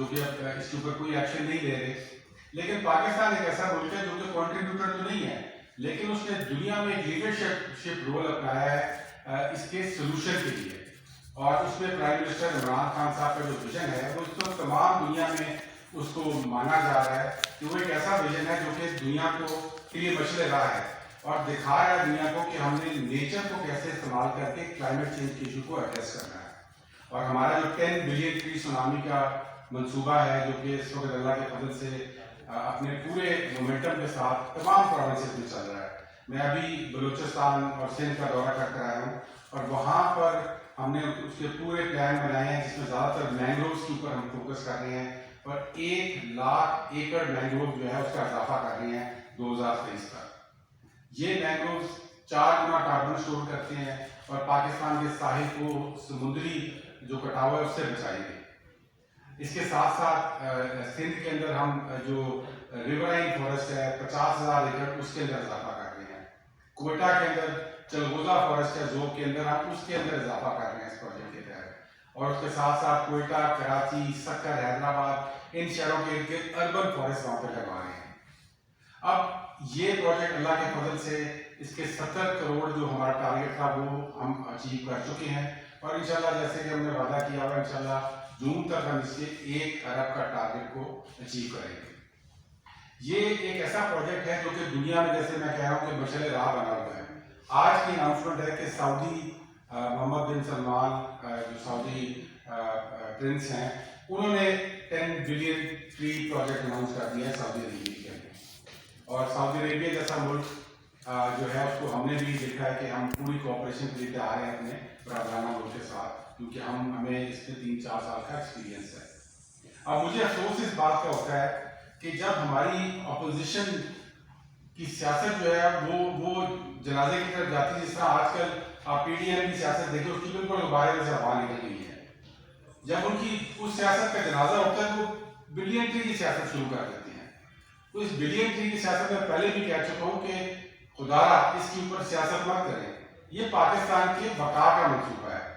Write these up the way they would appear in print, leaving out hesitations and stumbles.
کہ اب اس کے اوپر کوئی ایکشن نہیں لے رہے. لیکن پاکستان ایک ایسا ملک ہے جو کہ کنٹریبیوٹر تو نہیں ہے, لیکن اس نے دنیا میں ایک لیڈرشپ رول اپنایا ہے اس کے سلوشن کے لیے. اور اس میں پرائم منسٹر عمران خان صاحب کا جو ویژن ہے وہ اس کو تمام دنیا میں اس کو مانا جا رہا ہے کہ وہ ایک ایسا ویژن ہے جو کہ دنیا کو کے لیے مشعل راہ ہے اور دکھا رہا ہے دنیا کو کہ ہم نے نیچر کو کیسے استعمال کر کے کلائمیٹ چینج کے ایشو کو ایڈریس کرنا ہے. اور ہمارا جو 10 بلین ٹری سونامی کا منصوبہ ہے جو کہ اس وقت اللہ کے فضل سے اپنے پورے مومنٹم کے ساتھ تمام پروونسز میں چل رہا ہے. میں ابھی بلوچستان اور سندھ کا دورہ کر کر آیا ہوں اور وہاں پر ہم نے اس کے پورے پلان بنائے ہیں جس میں زیادہ تر مینگرووز کے اوپر ہم فوکس کر رہے ہیں اور 1,00,000 ایکڑ مینگروو جو ہے اس کا اضافہ کر رہے ہیں 2023 تک. یہ مینگرووز 4 گنا کاربن اسٹور کرتے ہیں اور پاکستان کے ساحل کو سمندری جو کٹاوا ہے اس سے بچائیں گے. اس کے ساتھ ساتھ سندھ کے اندر ہم جو ریورائن فارسٹ ہے 50,000 ایکڑ اس کے اندر اضافہ کر رہے ہیں. کوئٹہ کے اندر چلغوزہ فارسٹ ہے زوگ کے اندر ہم اس کے اندر اضافہ کر رہے ہیں اس پروجیکٹ کے تحت. اور اس کے ساتھ ساتھ کوئٹہ, کراچی, سکر, حیدرآباد ان شہروں کے ارد گرد اربن فارسٹ وہاں پہ لگوا رہے ہیں. اب یہ پروجیکٹ اللہ کے فضل سے اس کے 70 کروڑ جو ہمارا ٹارگیٹ تھا وہ ہم اچیو کر چکے ہیں اور انشاءاللہ جیسے کہ ہم نے وعدہ کیا ہوا انشاءاللہ جون تک ہم اس کے 1 ارب کا ٹارگیٹ کو اچیو کریں گے. یہ ایک ایسا پروجیکٹ ہے جو کہ دنیا میں جیسے میں کہہ رہا ہوں کہ مشعل راہ بنا ہوا ہے. آج کی اناؤنسمنٹ ہے کہ سعودی محمد بن سلمان جو سعودی پرنس ہیں انہوں نے 10 بلین ٹری پروجیکٹ اناؤنس کر دیا ہے سعودی عربیہ کے اندر. اور سعودی عربیہ جیسا ملک جو ہے اس کو ہم نے بھی دیکھا ہے کہ ہم پوری کوآپریشن کے لیے تیار ہیں اپنے برادرانہ ملک کے ساتھ کیونکہ ہمیں اس میں 3-4 سال کا ایکسپیرینس ہے. اب مجھے افسوس اس بات کا ہوتا ہے کہ جب ہماری اپوزیشن کی سیاست جو ہے وہ جنازے کی طرف جاتی ہے. جس طرح آج کل آپ پی ڈی ایم کی سیاست دیکھیں اس کی بالکل غبارے میں سے ہوا نکل گئی ہے. جب ان کی اس سیاست کا جنازہ ہوتا ہے تو وہ بلین ٹری کی سیاست شروع کر دیتے ہیں. تو اس بلین ٹری کی سیاست میں پہلے بھی کہہ چکا ہوں کہ خدا اس کے اوپر سیاست مت کریں. یہ پاکستان کے بقا کا منصوبہ ہے.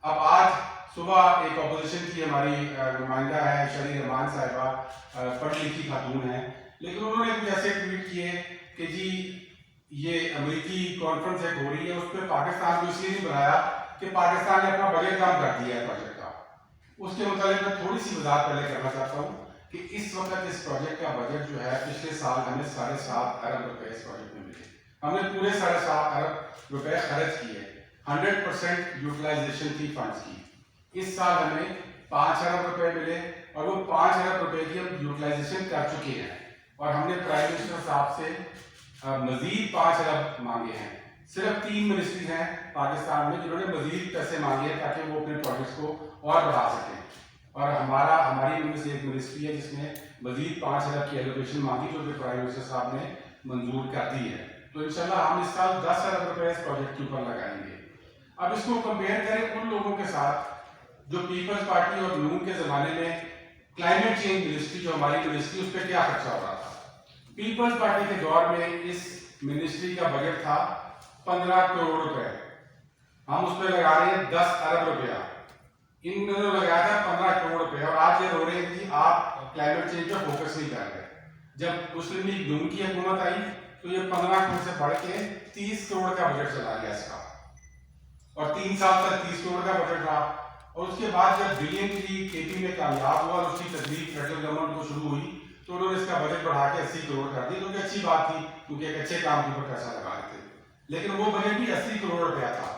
اب آج صبح ایک اپوزیشن کی ہماری نمائندہ ہے شری رحمان صاحبہ, پڑھی لکھی خاتون ہیں, لیکن انہوں نے کچھ ایسے ٹویٹ کیے کہ جی یہ امریکی کانفرنس ایک ہو رہی ہے اس پہ پاکستان کو اس لیے نہیں بنایا کہ پاکستان نے اپنا بجٹ کم کر دیا ہے پروجیکٹ کا. اس کے متعلق میں تھوڑی سی وضاحت پہلے کرنا چاہتا ہوں کہ اس وقت اس پروجیکٹ کا بجٹ جو ہے پچھلے سال ہمیں 7.5 ارب روپے اس پروجیکٹ میں ملے. ہم نے پورے 7.5 ارب روپے خرچ کیے. 100% یوٹیلائزیشن تھی فنڈس کی. اس سال ہمیں 5 ارب روپے ملے اور وہ 5 ارب روپے کی ہم یوٹیلائزیشن کر چکے ہیں. اور ہم نے پرائم منسٹر صاحب سے مزید 5 ارب مانگے ہیں. صرف 3 منسٹریز ہیں پاکستان میں جنہوں نے مزید پیسے مانگے ہیں تاکہ وہ اپنے پروجیکٹس کو اور بڑھا سکیں. اور ہماری ان میں سے ایک منسٹری ہے جس نے مزید 5 ارب کی ایلوکیشن مانگی جو کہ پرائم منسٹر صاحب نے منظور کر دی ہے. تو انشاءاللہ ہم اس سال 10 ارب روپے اس پروجیکٹ کے اوپر لگائیں گے. اب اس کو کمپیئر کریں ان لوگوں کے ساتھ جو پیپلز پارٹی اور نون کے زمانے میں کلائمیٹ چینج منسٹری جو ہماری منسٹری اس پہ کیا خرچہ ہو رہا تھا. پیپلز پارٹی کے دور میں اس منسٹری کا بجٹ تھا 15 کروڑ روپے. ہم اس پہ لگا رہے ہیں 10 ارب روپیہ. انہوں نے لگایا تھا 15 کروڑ روپے اور آج یہ رو رہے ہیں کہ آپ کلائمیٹ چینج پہ فوکس نہیں کر رہے. جب مسلم لیگ نون کی حکومت آئی تو یہ 15 کروڑ سے بڑھ کے 30 کروڑ کا بجٹ چلا گیا اس کا اور 3 سال تک 30 کروڑ کا بجٹ رہا. اور اس کے بعد جب بلین ٹری کے پی میں کامیاب ہوا اور اس کی تجدید فیڈرل گورنمنٹ کو شروع ہوئی تو انہوں نے اس کا بجٹ بڑھا کے 80 کروڑ کر دیا جو کہ اچھی بات تھی کیونکہ ایک اچھے کام کے اوپر پیسہ لگا رہے تھے. لیکن وہ بجٹ بھی 80 کروڑ روپیہ تھا.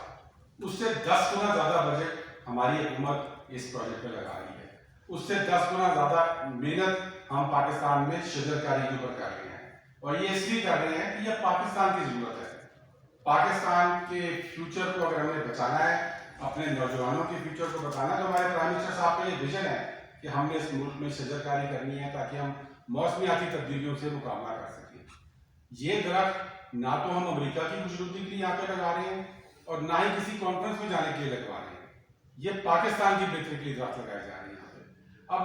اس سے 10 گنا زیادہ بجٹ ہماری حکومت اس پروجیکٹ پہ لگا رہی ہے. اس سے 10 گنا زیادہ محنت ہم پاکستان میں شجرکاری کے اوپر کر رہے ہیں اور یہ اس لیے کر رہے ہیں کہ یہ پاکستان کی ضرورت ہے. پاکستان کے فیوچر کو اگر ہمیں بچانا ہے, اپنے نوجوانوں کے فیوچر کو بچانا ہے تو ہمارے پرائم منسٹر صاحب کا یہ ویژن ہے کہ ہم نے اس ملک میں شجرکاری کرنی ہے تاکہ ہم موسمیاتی تبدیلیوں سے مقابلہ کر سکیں. یہ درخت نہ تو ہم امریکہ کی خوشنودی کے لیے یہاں پہ لگا رہے ہیں اور نہ ہی کسی کانفرنس میں جانے کے لیے لگوا رہے ہیں. یہ پاکستان کی بہتری کے لیے درخت لگائے جا رہے ہیں یہاں پہ. اب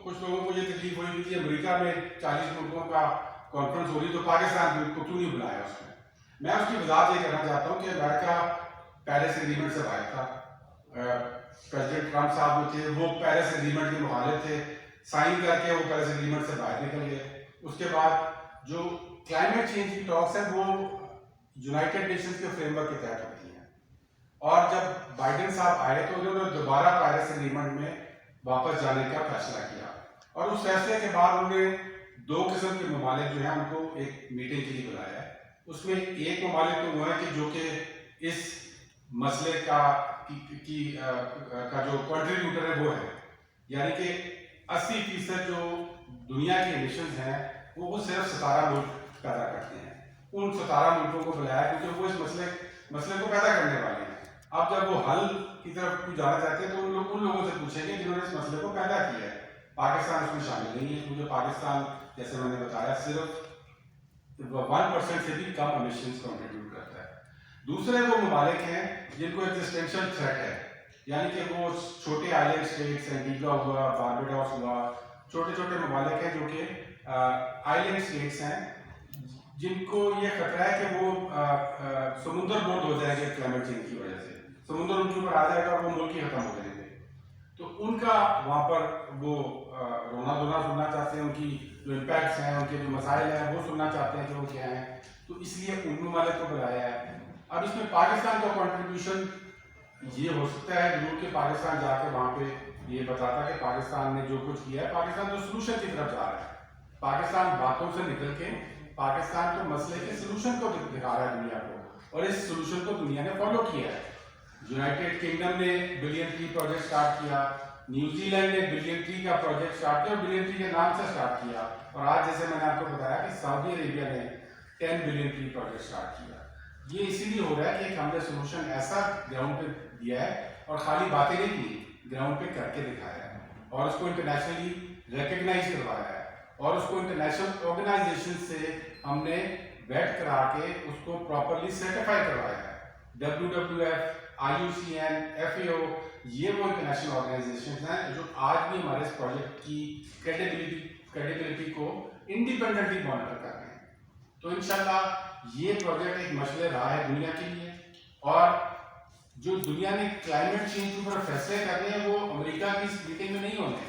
کچھ لوگوں کو یہ تکلیف ہوئی کہ امریکہ میں 40 ملکوں کا کانفرنس ہو رہی تو پاکستان کو کیوں نہیں بلایا اس میں. میں اس کی وضاحت یہ کرنا چاہتا ہوں کہ امریکہ پیرس ایگریمنٹ سے باہر تھا, प्रेसिडेंट ट्रम्प साहब जो थे वो पेरिस एग्रीमेंट के मुखालिफ थे, साइन करके वो पेरिस एग्रीमेंट से बाहर निकल गए। उसके बाद जो क्लाइमेट चेंज की टॉक्स है वो यूनाइटेड नेशंस के फ्रेमवर्क के तहत होती हैं, और जब बाइडेन साहब आए तो उन्होंने दोबारा पेरिस एग्रीमेंट में वापस जाने का फैसला किया, और उस फैसले के बाद उन्होंने 2 किस्म के ममालिक जो हैं उनको एक मीटिंग के लिए बुलाया है। उसमें एक ममालिक तो वो है कि जो कि इस मसले का जो कंट्रीब्यूटर है वो है, यानी कि 80% जो दुनिया के एमिशंस हैं वो सिर्फ 17 मुल्क पैदा करते हैं। उन 17 मुल्कों को बुलाया क्योंकि वो इस मसले को पैदा करने वाले हैं। अब जब वो हल की तरफ जाना चाहते हैं तो उन लोगों से पूछेंगे जिन्होंने इस मसले को पैदा किया है। पाकिस्तान उसमें शामिल नहीं है, क्योंकि पाकिस्तान जैसे मैंने बताया सिर्फ 1% से भी कम एमिशंस कंट्रीब्यूट करता है। दूसरे वो ममालिक हैं जिनको एग्जिस्टेंशियल थ्रेट है, यानी कि वो छोटे आइलैंड स्टेट्स, एंटीगा हुआ, बारबाडोस हुआ, छोटे छोटे ममालिक हैं जो कि आइलैंड स्टेट्स हैं, जिनको ये खतरा है कि वो समुद्र बोर्ड हो जाएंगे क्लाइमेट चेंज की वजह से, समुद्र उनके ऊपर आ जाएगा और वो मुल्क ही खत्म हो जाएंगे। तो उनका वहाँ पर वो रोना धोना सुनना चाहते हैं, उनकी जो इम्पैक्ट्स हैं, उनके जो मसाइल हैं वो सुनना चाहते हैं कि वो क्या हैं, तो इसलिए उन ममालिक को बुलाया है। अब इसमें पाकिस्तान का कंट्रीब्यूशन ये हो सकता है जरूर कि पाकिस्तान जाके वहाँ पे ये बताता कि पाकिस्तान ने जो कुछ किया है, पाकिस्तान तो सोल्यूशन की तरफ जा रहा है। पाकिस्तान बातों से निकल के पाकिस्तान तो मसले के सोल्यूशन को दिखा रहा है दुनिया को, और इस सोल्यूशन को दुनिया ने फॉलो किया है। यूनाइटेड किंगडम ने बिलियन ट्री प्रोजेक्ट स्टार्ट किया, न्यूजीलैंड ने बिलियन ट्री का प्रोजेक्ट स्टार्ट किया और बिलियन ट्री के नाम से स्टार्ट किया, और आज जैसे मैंने आपको बताया कि सऊदी अरेबिया ने 10 बिलियन ट्री प्रोजेक्ट स्टार्ट किया। ये इसीलिए हो रहा है कि हमने सोल्यूशन ऐसा ग्राउंड पे दिया है और खाली बातें नहीं की, ग्राउंड पे करके दिखाया है, और उसको इंटरनेशनली रिकग्नाइज करवाया है, और उसको इंटरनेशनल ऑर्गेनाइजेशन से हमने वेट करा के उसको प्रॉपरली सर्टिफाई करवाया है। WWF, IUCN, FAO, ये वो इंटरनेशनल ऑर्गेनाइजेशन हैं जो आज भी हमारे इस प्रोजेक्ट की क्रेडिबिलिटी को इंडिपेंडेंटली मॉनिटर कर रहे हैं। तो इंशाल्लाह ये प्रोजेक्ट एक मसले रहा है दुनिया के लिए, और जो दुनिया ने क्लाइमेट चेंज के ऊपर फैसले करने हैं वो अमेरिका की इस मीटिंग में नहीं होने,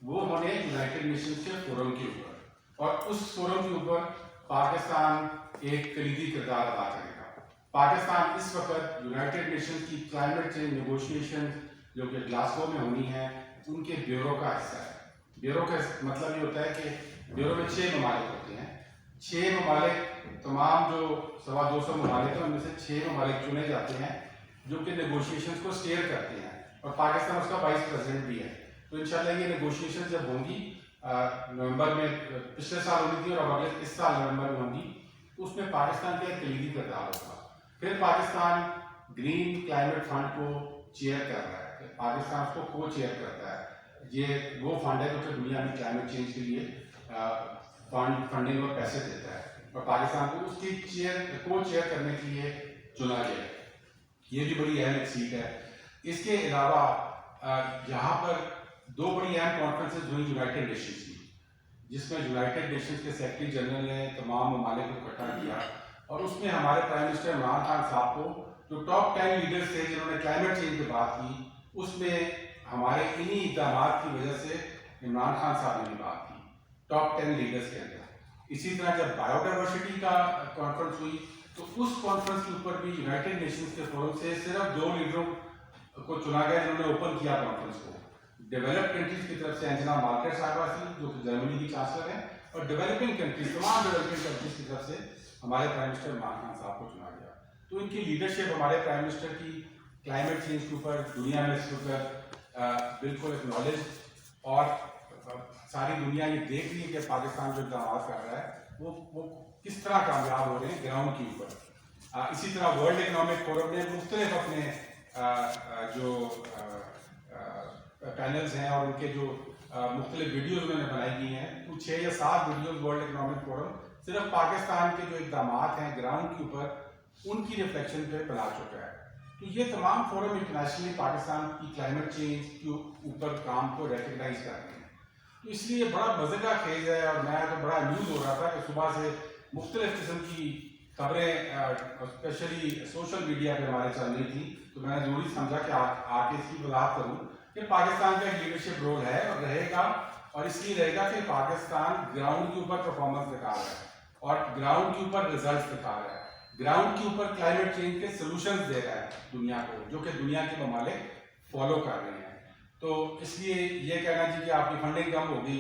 वो होने यूनाइटेड नेशंस के फोरम के ऊपर, और उस फोरम के ऊपर पाकिस्तान एक कलीदी किरदार अदा करेगा। पाकिस्तान इस वक्त यूनाइटेड नेशंस की क्लाइमेट चेंज नेगोशिएशन जो कि ग्लासगो में होनी है उनके ब्यूरो का हिस्सा है। ब्यूरो का मतलब ये होता है कि ब्यूरो में 6 ममालिक होते हैं। 6 ममालिक, तमाम जो 225 ममालिक हैं उनमें से 6 ममालिक चुने जाते हैं जो कि नेगोशिएशंस को स्टीयर करते हैं, और पाकिस्तान उसका वाइस प्रेसिडेंट भी है। तो इंशाल्लाह ये नेगोशिएशन जब होंगी नवंबर में, पिछले साल होनी थी और अब अगले इस साल नवंबर में होंगी, उसमें पाकिस्तान का एक कलीदी किरदार होगा। फिर पाकिस्तान ग्रीन क्लाइमेट फंड को चेयर कर रहा है, पाकिस्तान उसको को चेयर करता है। ये वो फंड है जो कि दुनिया में क्लाइमेट चेंज के लिए फंडिंग और पैसे देता है, और पाकिस्तान को उसकी को चेयर करने के लिए चुना गया। ये भी बड़ी अहम एक सीट है। इसके अलावा यहाँ पर 2 बड़ी अहम कॉन्फ्रेंसेज हुई यूनाइटेड नेशंस की, जिसमें यूनाइटेड नेशंस के सेक्रेटरी जनरल ने तमाम ममालिक को इकट्ठा किया, और उसमें हमारे प्राइम मिनिस्टर इमरान खान साहब को जो टॉप 10 लीडर्स थे जिन्होंने क्लाइमेट चेंज की बात की, उसमें हमारे इन्हीं इक़दामात की वजह से इमरान खान साहब ने भी बात की टॉप 10 लीडर्स के अंदर। इसी तरह जब बायोडाइवर्सिटी का कॉन्फ्रेंस हुई तो उस कॉन्फ्रेंस के ऊपर भी यूनाइटेड नेशंस के फोरम से सिर्फ 2 लीडरों को चुना गया जिन्होंने ओपन किया कॉन्फ्रेंस को। डेवलप्ड कंट्रीज की तरफ से एंजेला मार्केट साहबा थी जो कि जर्मनी की चांसलर हैं, और डेवलपिंग कंट्रीज, तमाम डेवलपिंग कंट्रीज की तरफ से हमारे प्राइम मिनिस्टर इमरान खान साहब को चुना गया। तो इनकी लीडरशिप हमारे प्राइम मिनिस्टर की क्लाइमेट चेंज के ऊपर दुनिया में इसके ऊपर बिल्कुल एक नॉलेज, और सारी दुनिया ये देख रही है कि पाकिस्तान जो इक़दाम कर रहा है वो किस तरह कामयाब हो रहे हैं ग्राउंड के ऊपर। इसी तरह वर्ल्ड इकनॉमिक फोरम ने मुख्तलिफ अपने जो पैनल्स हैं और उनके जो मुख्तलिफ वीडियोज़ उन्होंने बनाई गई हैं, तो 6 या 7 वीडियोज़ वर्ल्ड इकनॉमिक फोरम सिर्फ पाकिस्तान के जो इक़दाम हैं ग्राउंड के ऊपर उनकी रिफ्लेक्शन पे बना चुका है। तो ये तमाम फोरम इंटरनेशनली पाकिस्तान की क्लाइमेट चेंज के ऊपर काम को रिकग्नाइज करते हैं। तो इसलिए बड़ा मज़े का खेज है, और मैं तो बड़ा न्यूज़ हो रहा था कि सुबह से मुख्तलिफ किस्म की खबरें स्पेशली सोशल मीडिया पे हमारे चल रही थी, तो मैंने जरूरी समझा कि आके इसकी वजाहत करूं कि पाकिस्तान का एक लीडरशिप रोल है और रहेगा, और इसलिए रहेगा कि पाकिस्तान ग्राउंड के ऊपर परफॉर्मेंस दिखा रहा है और ग्राउंड के ऊपर रिजल्ट दिखा रहा है, ग्राउंड के ऊपर क्लाइमेट चेंज के सोल्यूशंस दे रहा है दुनिया को, जो कि दुनिया के ममालिक फॉलो कर रहे हैं। तो इसलिए ये कहना जी कि आपकी फंडिंग कम होगी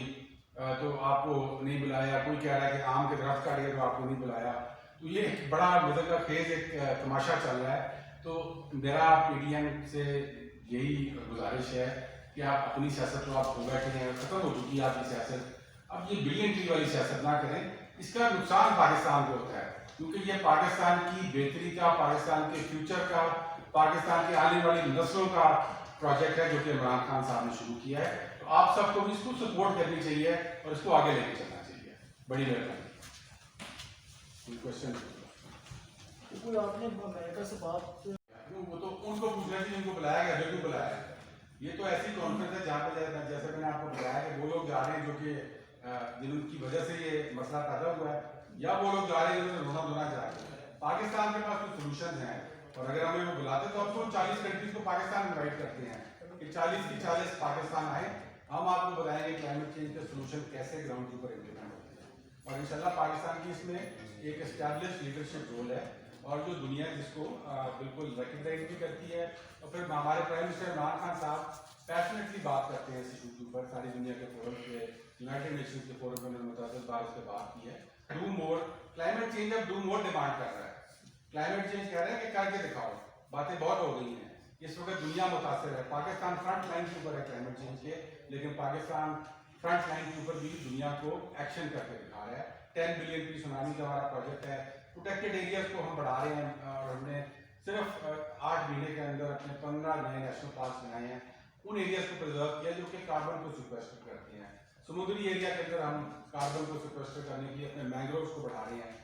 तो आपको नहीं बुलाया, कोई कह रहा है कि आम के दरख्त काट गया तो आपको नहीं बुलाया, तो ये एक बड़ा मज़े का खेज एक तमाशा चल रहा है। तो मेरा PDM से यही गुजारिश है कि आप अपनी सियासत को आप हो बैठे हैं, ख़त्म हो चुकी है आपकी सियासत, अब ये बिलियन ट्री वाली सियासत ना करें, इसका नुकसान पाकिस्तान को होता है, क्योंकि ये पाकिस्तान की बेहतरी का, पाकिस्तान के फ्यूचर का, पाकिस्तान की आने वाली नस्लों का प्रोजेक्ट है जो कि इमरान खान साहब ने शुरू किया है। तो आप सबको भी इसको सपोर्ट करनी चाहिए और इसको आगे लेके चलना चाहिए। बड़ी मेहरबानी। कोई क्वेश्चन? कोई आपने अमेरिका से बात, वो तो उनको पूछना चाहिए, उनको बुलाया गया, जो बुलाया। ये तो ऐसी कॉन्फ्रेंस है जहाँ पे जैसे मैंने आपको बताया कि वो लोग जा रहे हैं जो कि जिनकी वजह से ये मसला पैदा हुआ है, या वो लोग जा रहे हैं जिन्होंने रोना धोना जा रहे हैं। पाकिस्तान के पास कुछ सोल्यूशन हैं, और अगर हमें वो बुलाते तो हम तो 40 कंट्रीज को पाकिस्तान इन्वाइट करते हैं कि 40 की 40 पाकिस्तान आए, हम आपको बताएंगे क्लाइमेट चेंज के सोल्यूशन कैसे ग्राउंड के ऊपर इम्प्लीमेंट होते हैं। और इंशाल्लाह पाकिस्तान की इसमें एक एस्टैब्लिश लीडरशिप रोल है, और जो दुनिया जिसको बिल्कुल रिकग्नाइज भी करती है। और फिर हमारे प्राइम मिनिस्टर इमरान खान साहब पैशनेटली बात करते हैं इस इशू के ऊपर, सारी दुनिया के फोरम पे, यूनाइटेड नेशंस के फोरम पे उन्होंने मुतअद्दिद बार इस पर बात की है। डू मोर, क्लाइमेट चेंज अब डू मोर डिमांड कर रहा है। क्लाइमेट चेंज कह रहे हैं कि करके दिखाओ, बातें बहुत हो गई हैं, इस वक्त दुनिया मुतासर है। पाकिस्तान फ्रंट लाइन के ऊपर है क्लाइमेट चेंज के, लेकिन पाकिस्तान फ्रंट लाइन के ऊपर भी दुनिया को एक्शन करके दिखा रहा है। 10 बिलियन की सुनामी का हमारा प्रोजेक्ट है, प्रोटेक्टेड एरियाज को हम बढ़ा रहे हैं, और हमने सिर्फ 8 महीने के अंदर अपने 15 नए नेशनल पार्क बनाए हैं, उन एरियाज को प्रिजर्व किया जो कि कार्बन को सिक्वेस्टर करते हैं। समुद्री एरिया के अंदर हम कार्बन को सिक्वेस्टर करने के लिए अपने मैंग्रोव्स को बढ़ा रहे हैं।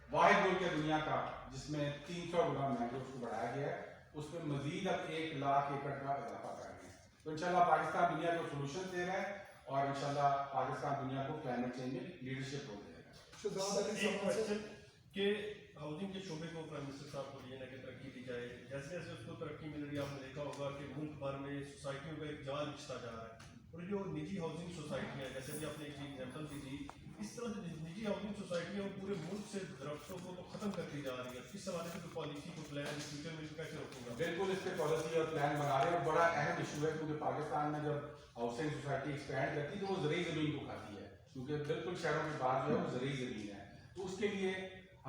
वाहिद मुल्क है दुनिया का जिसमें 300 गुना मैंग्रोव्स को बढ़ाया गया है, उसमें मजीद अब 1 लाख एकड़ का इजाफा कर रहे हैं। तो इंशाल्लाह पाकिस्तान दुनिया को सोल्यूशन दे रहा है, और इंशाल्लाह पाकिस्तान दुनिया को क्लाइमेट चेंज में लीडरशिप रोल देगा। कि हाउसिंग के शोबे को प्राइम मिनिस्टर साहब को ये ना कि तरक्की दी जाए, जैसे जैसे उसको तरक्की मिल रही है, आपने देखा होगा कि मुल्क भर में सोसाइटियों का एक जाल बिछता जा रहा है, और जो निजी हाउसिंग सोसाइटियाँ, जैसे भी आपने एक एग्जाम्पल दी थी, इस तरह से निजी हाउसिंग सोसाइटियाँ पूरे मुल्क से दरख्तों को तो ख़त्म करती जा रही है। इस हवाले से पॉलिसी को प्लान फ्यूचर में कैसे रोकेगा? बिल्कुल इस पे पॉलिसी और प्लान बना रहे हैं, और बड़ा अहम इशू है, क्योंकि पाकिस्तान में जब हाउसिंग सोसाइटी एक्सपैंड करती है तो वो ज़रूरी ज़मीन को खाती है, क्योंकि बिल्कुल शहरों के बाद जो है वो ज़रूरी ज़मीन है। तो उसके लिए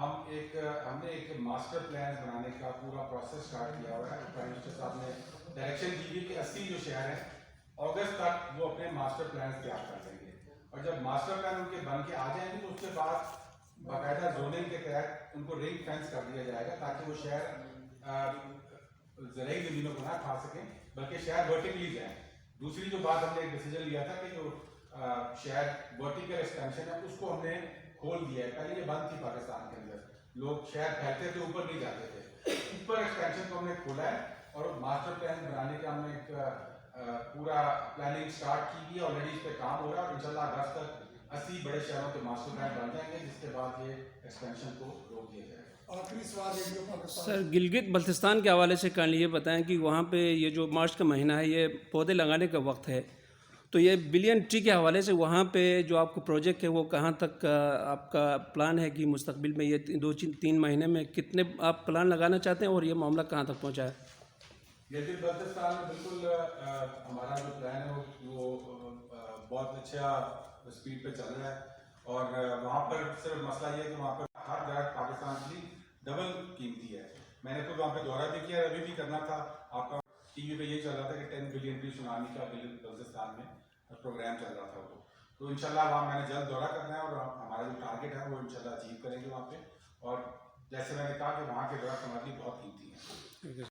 हमने एक मास्टर प्लान बनाने का पूरा प्रोसेस स्टार्ट किया हुआ है। प्राइम मिनिस्टर साहब ने डायरेक्शन दी है कि 80 जो शहर हैं अगस्त तक वो अपने मास्टर प्लान तैयार कर देंगे, और जब मास्टर प्लान उनके बन के आ जाएंगे तो उसके बाद बाकायदा जोनिंग के तहत उनको रिंग फेंस कर दिया जाएगा, ताकि वो शहर ज़रूरी ज़मीनों को ना खा सकें, बल्कि शहर वर्टिकली जाए। दूसरी जो बात हमने एक डिसीजन लिया था कि जो शहर वर्टिकल एक्सपेंशन है उसको हमने खोल दिया है। पहले ये बंद थी पाकिस्तान के अंदर, लोग शहर फैलते थे, ऊपर नहीं जाते थे, ऊपर एक्सपेंशन को हमने खोला है, और मास्टर प्लान बनाने का हमने एक पूरा प्लानिंग स्टार्ट की है, ऑलरेडी इस पे काम हो रहा है, और इंशाल्लाह अगस्त तक 80 बड़े शहरों के मास्टर प्लान बन जाएंगे, जिसके बाद ये एक्सपेंशन को रोक दिया जाएगा। आखिरी सवाल है जो पाकिस्तान सर, गिलगित बल्तिस्तान के हवाले से कान ये बताएं कि वहाँ पे ये जो मार्च का महीना है, ये पौधे लगाने का वक्त है, तो ये बिलियन ट्री के हवाले से वहाँ पे जो आपको प्रोजेक्ट है वो कहाँ तक आपका प्लान है कि मुस्तकबिल में ये 2-3 महीने में कितने आप प्लान लगाना चाहते हैं, और ये मामला कहाँ तक पहुँचा है? गिलगित बल्तिस्तान में बिल्कुल हमारा जो प्लान है वो बहुत अच्छा स्पीड पे चल रहा है, और वहाँ पर सिर्फ मसला ये है कि वहाँ पर हर दरख्त पाकिस्तान की डबल कीमती है। मैंने खुद वहाँ पे दौरा भी किया, अभी भी करना था। आपका टीवी पे ये चल रहा था कि 10 बिलियन की सुनामी का गिलगित बल्तिस्तान में प्रोग्राम चल रहा था तो इंशाल्लाह वहाँ मैंने जल्द दौरा करना है, और हमारा जो टारगेट है वो इंशाल्लाह अचीव करेंगे वहाँ पे। और जैसे मैंने कहा कि वहाँ के दरख्त हमारे लिए बहुत कीमती हैं।